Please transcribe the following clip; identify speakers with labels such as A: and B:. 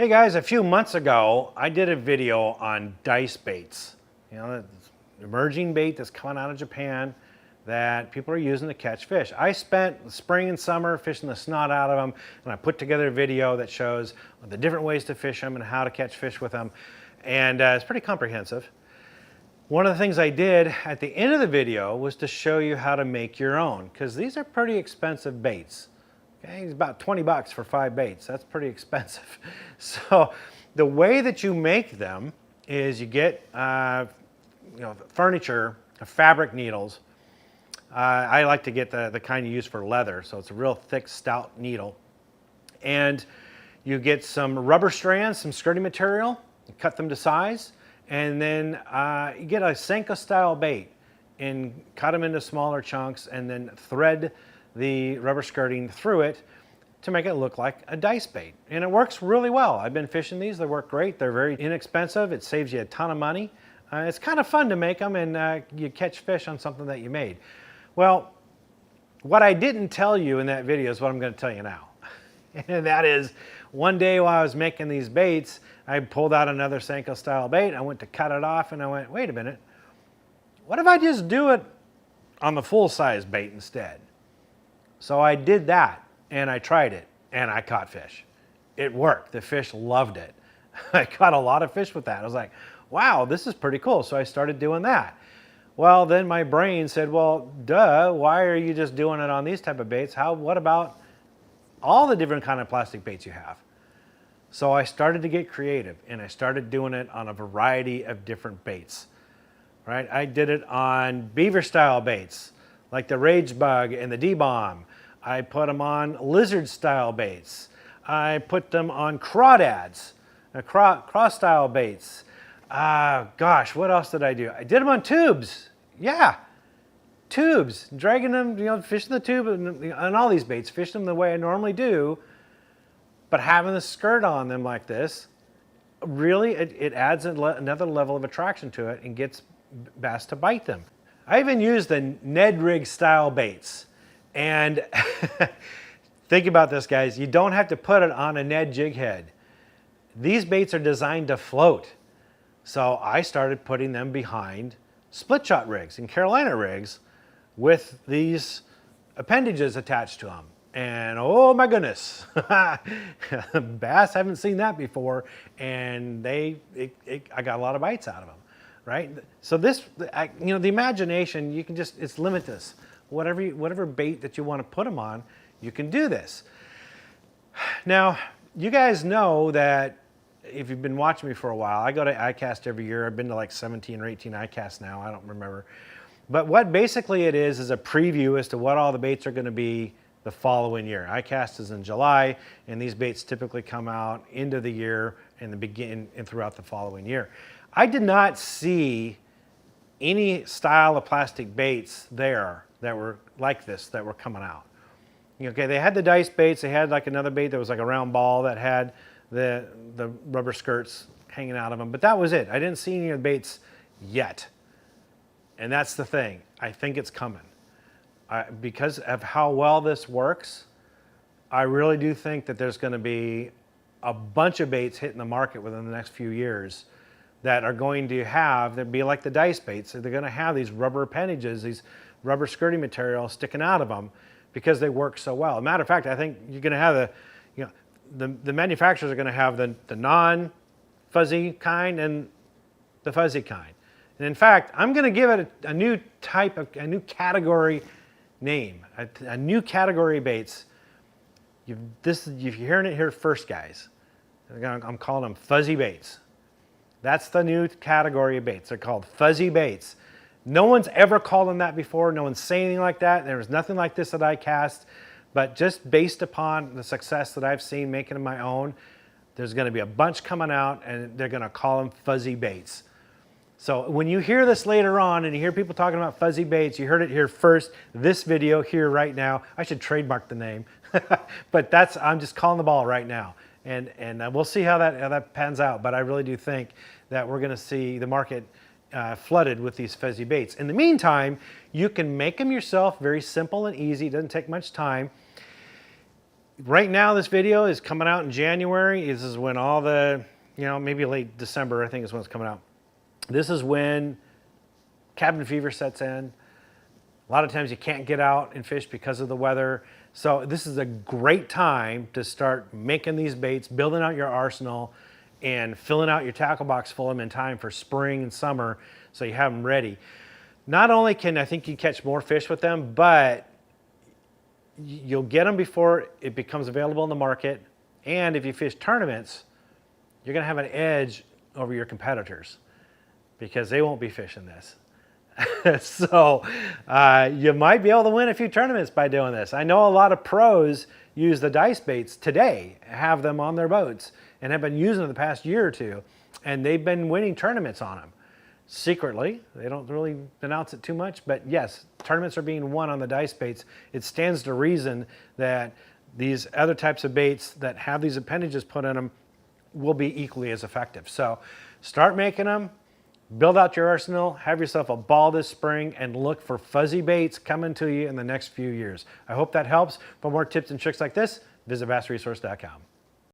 A: Hey guys, a few months ago, I did a video on dice baits. You know, this emerging bait that's coming out of Japan that people are using to catch fish. I spent the spring and summer fishing the snot out of them, and I put together a video that shows the different ways to fish them and how to catch fish with them. And it's pretty comprehensive. One of the things I did at the end of the video was to show you how to make your own, because these are pretty expensive baits. Okay, it's about 20 bucks for 5 baits. That's pretty expensive. So the way that you make them is you get furniture, fabric needles. I like to get the kind you use for leather, so it's a real thick, stout needle. And you get some rubber strands, some skirting material, you cut them to size, and then you get a Senko style bait and cut them into smaller chunks and then thread the rubber skirting through it to make it look like a dice bait. And it works really well. I've been fishing these, they work great. They're very inexpensive. It saves you a ton of money. It's kind of fun to make them, and you catch fish on something that you made. Well, what I didn't tell you in that video is what I'm going to tell you now. And that is, one day while I was making these baits, I pulled out another Senko style bait. I went to cut it off and I went, wait a minute, what if I just do it on the full size bait instead? So I did that and I tried it and I caught fish. It worked. The fish loved it. I caught a lot of fish with that. I was like, wow, this is pretty cool. So I started doing that. Well, then my brain said, well, duh, why are you just doing it on these type of baits? What about all the different kind of plastic baits you have? So I started to get creative and I started doing it on a variety of different baits, right? I did it on beaver style baits, like the Rage Bug and the D-Bomb. I put them on lizard style baits. I put them on crawdads, craw style baits. Gosh, what else did I do? I did them on tubes. Yeah, tubes, dragging them, fishing the tube and all these baits, fishing them the way I normally do, but having the skirt on them like this, really, it adds another level of attraction to it and gets bass to bite them. I even use the Ned rig style baits. And think about this, guys. You don't have to put it on a Ned jig head. These baits are designed to float. So I started putting them behind split shot rigs and Carolina rigs with these appendages attached to them. And oh my goodness, bass haven't seen that before, and I got a lot of bites out of them, right? So this, the imagination, you can just, it's limitless. Whatever bait that you want to put them on, you can do this. Now, you guys know that if you've been watching me for a while, I go to ICAST every year. I've been to like 17 or 18 ICASTs now, I don't remember. But what basically it is a preview as to what all the baits are going to be the following year. ICAST is in July, and these baits typically come out into the year and throughout the following year. I did not see any style of plastic baits there that were like this that were coming out. Okay, they had the dice baits. They had like another bait that was like a round ball that had the rubber skirts hanging out of them, but that was it. I didn't see any of the baits yet. And that's the thing. I think it's coming. Because of how well this works, I really do think that there's going to be a bunch of baits hitting the market within the next few years that are going to be like the dice baits. They're going to have these rubber appendages, these rubber skirting material sticking out of them because they work so well. As a matter of fact, I think you're going to have the manufacturers are going to have the non-fuzzy kind and the fuzzy kind. And in fact, I'm going to give it a new category name, a new category of baits. You're hearing it here first, guys. I'm calling them fuzzy baits. That's the new category of baits. They're called fuzzy baits. No one's ever called them that before. No one's saying anything like that. There was nothing like this that I cast. But just based upon the success that I've seen making them my own, there's going to be a bunch coming out, and they're going to call them fuzzy baits. So when you hear this later on and you hear people talking about fuzzy baits, you heard it here first, this video here right now. I should trademark the name, but I'm just calling the ball right now. And we'll see how that pans out. But I really do think that we're going to see the market flooded with these fuzzy baits. In the meantime, you can make them yourself, very simple and easy. It doesn't take much time. right now this video is coming out in January. This is when all the, maybe late December, I think is when it's coming out. This is when cabin fever sets in. A lot of times you can't get out and fish because of the weather. So this is a great time to start making these baits, building out your arsenal, and filling out your tackle box full of them in time for spring and summer so you have them ready. Not only can I think you catch more fish with them, but you'll get them before it becomes available in the market. And if you fish tournaments, you're gonna have an edge over your competitors because they won't be fishing this. So you might be able to win a few tournaments by doing this. I know a lot of pros use the dice baits today, have them on their boats, and have been using them the past year or two, and they've been winning tournaments on them. Secretly, they don't really announce it too much, but yes, tournaments are being won on the dice baits. It stands to reason that these other types of baits that have these appendages put in them will be equally as effective. So start making them. Build out your arsenal, have yourself a ball this spring, and look for fuzzy baits coming to you in the next few years. I hope that helps. For more tips and tricks like this, visit bassresource.com.